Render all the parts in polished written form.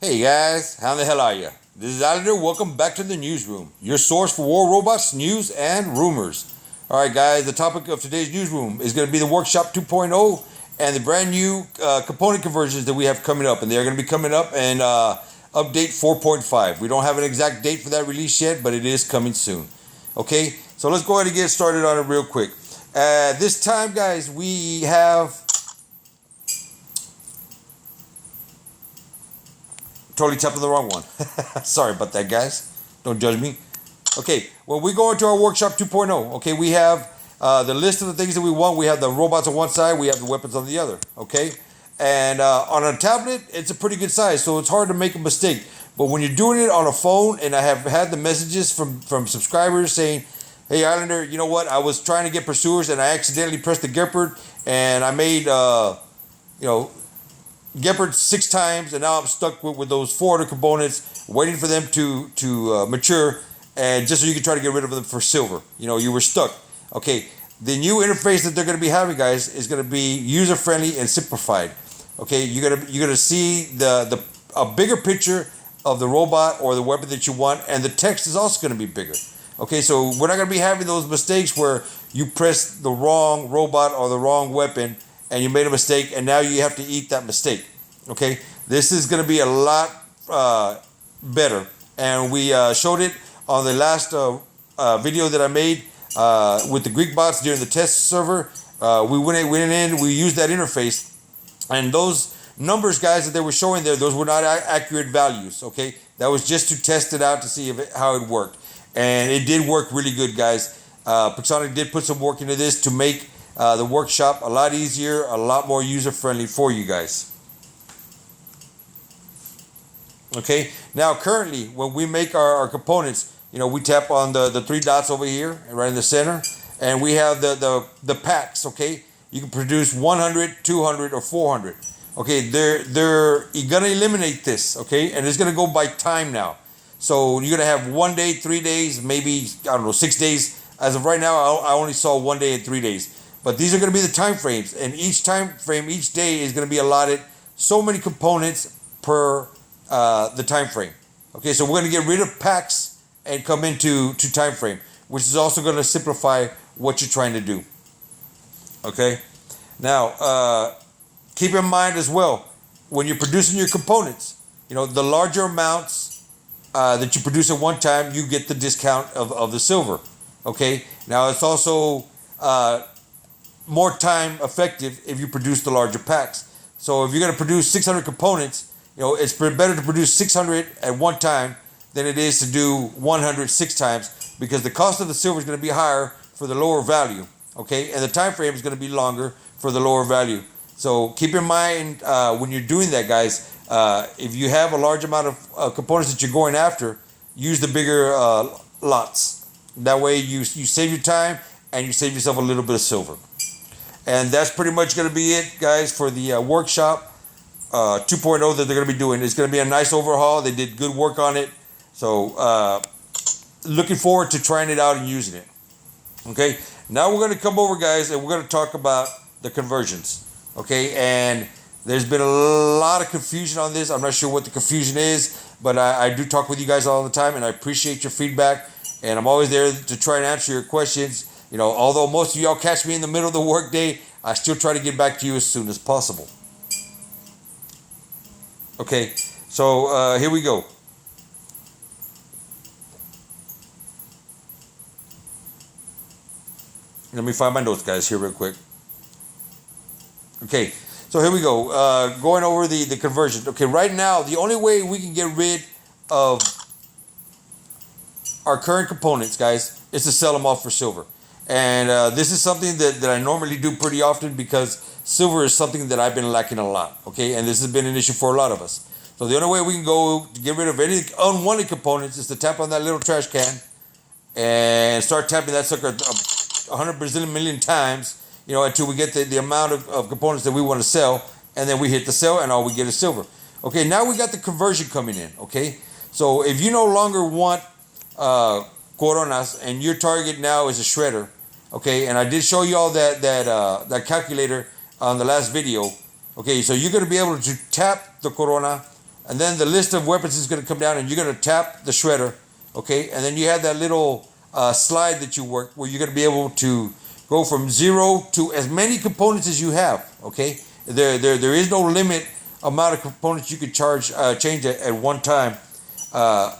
Hey guys, how the hell are you? This is Alistair. Welcome back to the Newsroom, your source for war robots, news, and rumors. All right, guys, the topic of today's Newsroom is going to be the Workshop 2.0 and the brand new component conversions that we have coming up. And they're going to be coming up in update 4.5. We don't have an exact date for that release yet, but it is coming soon. Okay, so let's go ahead and get started on it real quick. This time, guys, we have totally tapped on the wrong one. Sorry about that, guys. Don't judge me. Okay, when we go into our Workshop 2.0, okay, we have the list of the things that we want. We have the robots on one side, we have the weapons on the other, okay? And on a tablet, it's a pretty good size, so it's hard to make a mistake. But when you're doing it on a phone, and I have had the messages from subscribers saying, hey, Islander, you know what? I was trying to get pursuers, and I accidentally pressed the Gepard, and I made, Gepard 6 times, and now I'm stuck with those 400 components, waiting for them to mature, and just so you can try to get rid of them for silver. You were stuck. Okay, the new interface that they're going to be having, guys, is going to be user friendly and simplified. Okay, you're gonna see a bigger picture of the robot or the weapon that you want, and the text is also going to be bigger. Okay, so we're not going to be having those mistakes where you press the wrong robot or the wrong weapon and you made a mistake, and now you have to eat that mistake. Okay, this is going to be a lot better, and we showed it on the last video that I made with the Greek bots during the test server. We went in, we used that interface, and those numbers, guys, that they were showing there, those were not accurate values. Okay, that was just to test it out to see how it worked, and it did work really good, guys. Pixonic did put some work into this to make the workshop a lot easier, a lot more user-friendly for you guys. Okay, now currently when we make our components, we tap on the 3 dots over here, right in the center, and we have the packs. Okay, you can produce 100, 200, or 400. Okay, you're gonna eliminate this. Okay, and it's gonna go by time now. So you're gonna have 1 day, 3 days, maybe 6 days. As of right now, I only saw 1 day and 3 days. But these are going to be the time frames, and each time frame, each day is going to be allotted so many components per the time frame. Okay, so we're going to get rid of packs and come into time frame, which is also going to simplify what you're trying to do. Okay, now keep in mind as well, when you're producing your components, the larger amounts that you produce at one time, you get the discount of the silver. Okay, now it's also more time effective if you produce the larger packs. So if you're going to produce 600 components, it's better to produce 600 at one time than it is to do 100 6 times, because the cost of the silver is going to be higher for the lower value. Okay, and the time frame is going to be longer for the lower value. So keep in mind when you're doing that, guys, if you have a large amount of components that you're going after, use the bigger lots. That way you save your time and you save yourself a little bit of silver. And that's pretty much going to be it, guys, for the Workshop 2.0 that they're going to be doing. It's going to be a nice overhaul. They did good work on it. So looking forward to trying it out and using it. Okay, now we're going to come over, guys, and we're going to talk about the conversions. Okay, and there's been a lot of confusion on this. I'm not sure what the confusion is, but I do talk with you guys all the time, and I appreciate your feedback. And I'm always there to try and answer your questions. Although most of y'all catch me in the middle of the workday, I still try to get back to you as soon as possible. Okay, so here we go. Let me find my notes, guys, here real quick. Okay, so here we go. Going over the conversion. Okay, right now, the only way we can get rid of our current components, guys, is to sell them off for silver. And this is something that I normally do pretty often, because silver is something that I've been lacking a lot. Okay, and this has been an issue for a lot of us. So the only way we can go to get rid of any unwanted components is to tap on that little trash can and start tapping that sucker 100 Brazilian million times, until we get the amount of components that we want to sell, and then we hit the sell, and all we get is silver. Okay, now we got the conversion coming in. Okay, so if you no longer want coronas and your target now is a shredder, okay, and I did show you all that calculator on the last video. Okay, so you're going to be able to tap the corona and then the list of weapons is going to come down, and you're going to tap the shredder, okay, and then you have that little slide that you work where you're going to be able to go from 0 to as many components as you have, okay. There is no limit amount of components you could change at one time.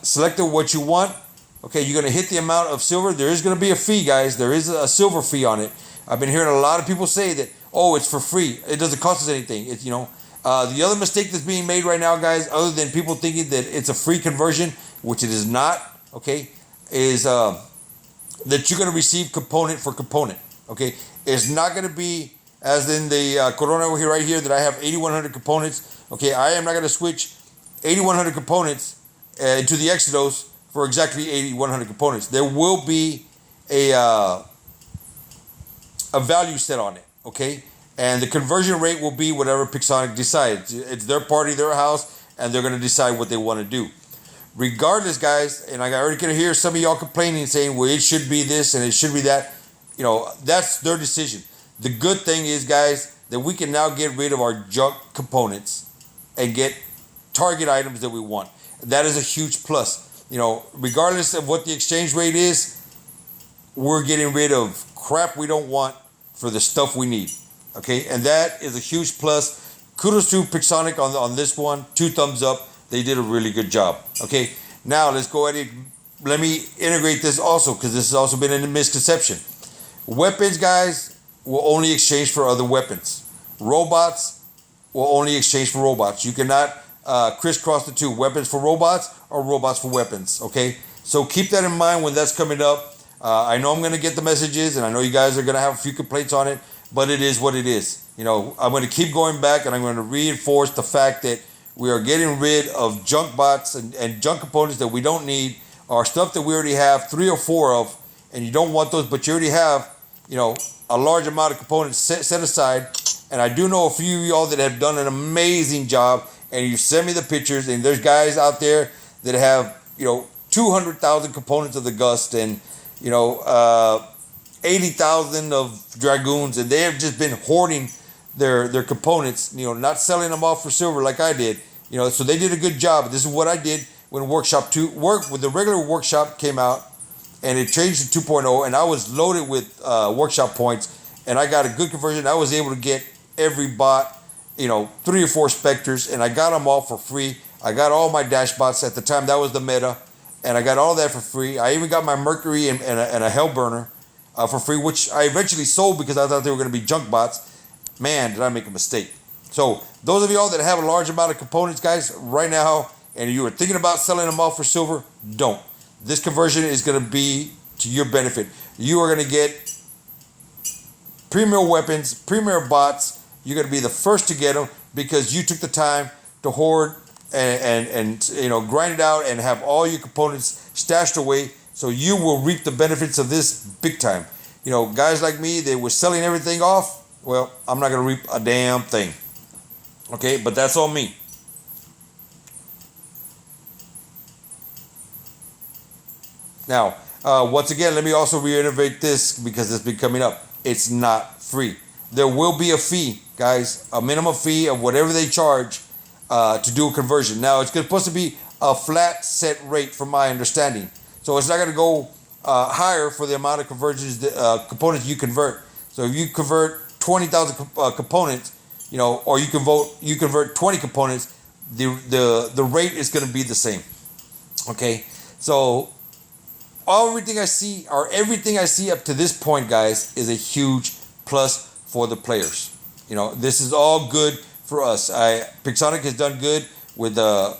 Select what you want. Okay, you're going to hit the amount of silver. There is going to be a fee, guys. There is a silver fee on it. I've been hearing a lot of people say that, oh, it's for free. It doesn't cost us anything. It's, the other mistake that's being made right now, guys, other than people thinking that it's a free conversion, which it is not, okay, is that you're going to receive component for component, okay? It's not going to be as in the Corona over here, right here, that I have 8,100 components. Okay, I am not going to switch 8,100 components to the Exodus for exactly 8,100 components. There will be a value set on it, okay? And the conversion rate will be whatever Pixonic decides. It's their party, their house, and they're going to decide what they want to do. Regardless, guys, and I already can hear some of y'all complaining, saying, well, it should be this and it should be that. That's their decision. The good thing is, guys, that we can now get rid of our junk components and get target items that we want. That is a huge plus. Regardless of what the exchange rate is, we're getting rid of crap we don't want for the stuff we need. Okay, and that is a huge plus. Kudos to Pixonic on this one. 2 thumbs up. They did a really good job. Okay, now let's go ahead and let me integrate this also, because this has also been a misconception. Weapons, guys, will only exchange for other weapons. Robots will only exchange for robots. You cannot crisscross the two. Weapons for robots or robots for weapons. Okay, so keep that in mind when that's coming up. I know I'm going to get the messages, and I know you guys are going to have a few complaints on it, but it is what it is. I'm going to keep going back, and I'm going to reinforce the fact that we are getting rid of junk bots and junk components that we don't need, or stuff that we already have 3 or 4 of, and you don't want those, but you already have, a large amount of components set aside. And I do know a few of y'all that have done an amazing job, and you send me the pictures, and there's guys out there that have, 200,000 components of the Gust, and 80,000 of Dragoons, and they have just been hoarding their components, not selling them off for silver like I did, so they did a good job. This is what I did when when the regular Workshop came out, and it changed to 2.0, and I was loaded with Workshop points, and I got a good conversion. I was able to get every bot, 3 or 4 Spectres, and I got them all for free. I got all my dash bots at the time. That was the meta, and I got all that for free. I even got my Mercury and a Hellburner for free, which I eventually sold because I thought they were going to be junk bots. Man, did I make a mistake. So those of y'all that have a large amount of components, guys, right now, and you are thinking about selling them off for silver, don't. This conversion is going to be to your benefit. You are going to get premier weapons, premier bots. You're going to be the first to get them because you took the time to hoard and grind it out and have all your components stashed away. So you will reap the benefits of this big time. Guys like me, they were selling everything off. Well, I'm not going to reap a damn thing. Okay, but that's on me. Now, once again, let me also reiterate this because it's been coming up. It's not free. There will be a fee, guys, a minimum fee of whatever they charge to do a conversion. Now, it's supposed to be a flat set rate from my understanding. So it's not going to go higher for the amount of components you convert. So if you convert 20,000 components, or you convert 20 components, the rate is going to be the same. Okay, so everything I see up to this point, guys, is a huge plus for the players. This is all good for us. Pixonic has done good with the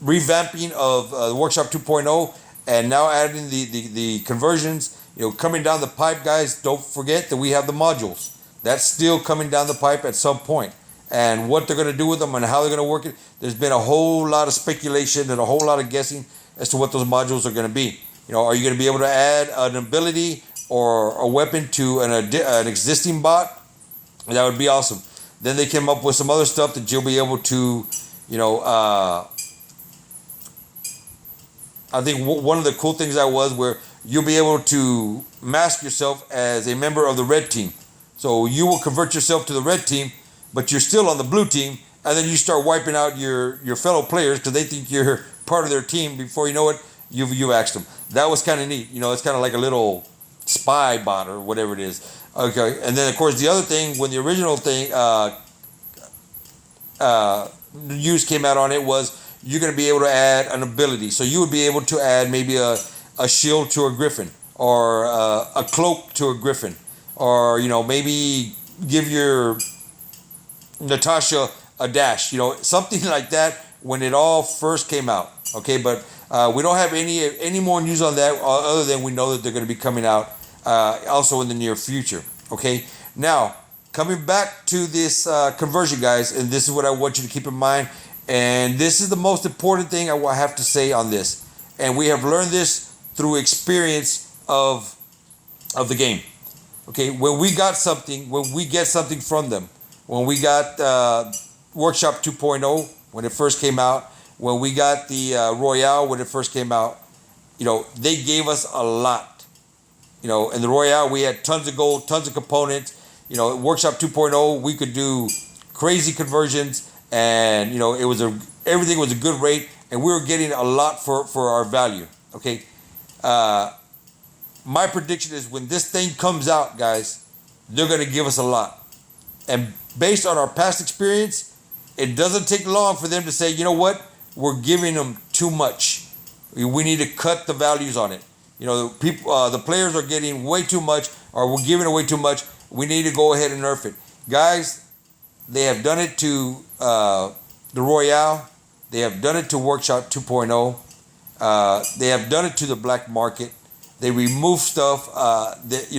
revamping of the Workshop 2.0, and now adding the conversions. Coming down the pipe, guys. Don't forget that we have the modules. That's still coming down the pipe at some point. And what they're going to do with them and how they're going to work it, there's been a whole lot of speculation and a whole lot of guessing as to what those modules are going to be. Are you going to be able to add an ability or a weapon to an existing bot? That would be awesome. Then they came up with some other stuff that you'll be able to, I think one of the cool things was where you'll be able to mask yourself as a member of the red team. So you will convert yourself to the red team, but you're still on the blue team, and then you start wiping out your fellow players because they think you're part of their team. Before you know it, you've axed them. That was kind of neat. You know, it's kind of like a little spy bot or whatever it is. Okay, and then of course the other thing, when the original thing news came out on it, was you're going to be able to add an ability. So you would be able to add maybe a shield to a griffin, or a cloak to a griffin, or maybe give your Natasha a dash, something like that when it all first came out. Okay, but we don't have any more news on that other than we know that they're going to be coming out also in the near future. Okay, now coming back to this conversion, guys, and this is what I want you to keep in mind, and this is the most important thing I have to say on this, and we have learned this through experience of the game. Okay, when we get something from them, when we got Workshop 2.0 when it first came out, when we got the Royale when it first came out, they gave us a lot. In the Royale we had tons of gold, tons of components. Workshop 2.0 we could do crazy conversions, and everything was a good rate, and we were getting a lot for our value. Okay, my prediction is when this thing comes out, guys, they're going to give us a lot, and based on our past experience, it doesn't take long for them to say, you know what, we're giving them too much. We need to cut the values on it. The players are getting way too much, or we're giving away too much. We need to go ahead and nerf it. Guys, they have done it to the Royale. They have done it to Workshop 2.0. They have done it to the black market. They removed stuff that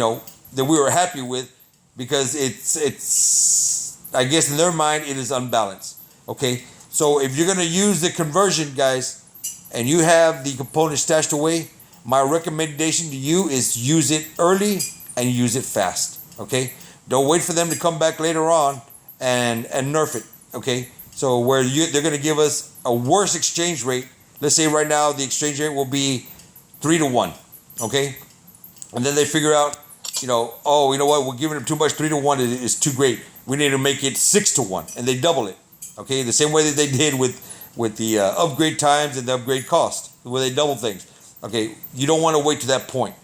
we were happy with, because it's I guess in their mind it is unbalanced. Okay, so if you're gonna use the conversion, guys, and you have the component stashed away, my recommendation to you is use it early and use it fast. Okay, don't wait for them to come back later on and nerf it. Okay, so where they're gonna give us a worse exchange rate. Let's say right now the exchange rate will be 3-1. Okay, and then they figure out, oh, you know what, we're giving them too much. 3-1 is too great. We need to make it 6-1, and they double it. Okay, the same way that they did with the upgrade times and the upgrade cost, where they double things. Okay, you don't want to wait to that point.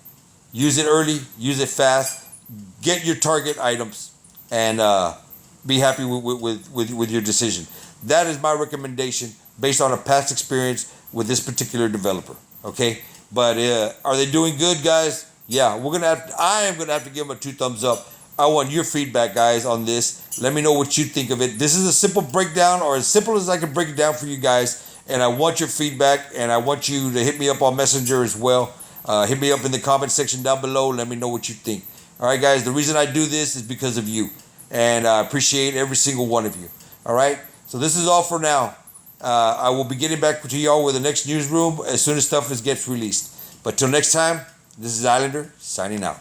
Use it early, use it fast, get your target items, and be happy with your decision. That is my recommendation based on a past experience with this particular developer. Okay, but are they doing good, guys? Yeah, I am gonna have to give them a 2 thumbs up. I want your feedback, guys, on this. Let me know what you think of it. This is a simple breakdown, or as simple as I can break it down for you guys. And I want your feedback, and I want you to hit me up on Messenger as well. Hit me up in the comment section down below. Let me know what you think. All right, guys, the reason I do this is because of you, and I appreciate every single one of you. All right, so this is all for now. I will be getting back to y'all with the next newsroom as soon as stuff gets released. But till next time, this is Islander signing out.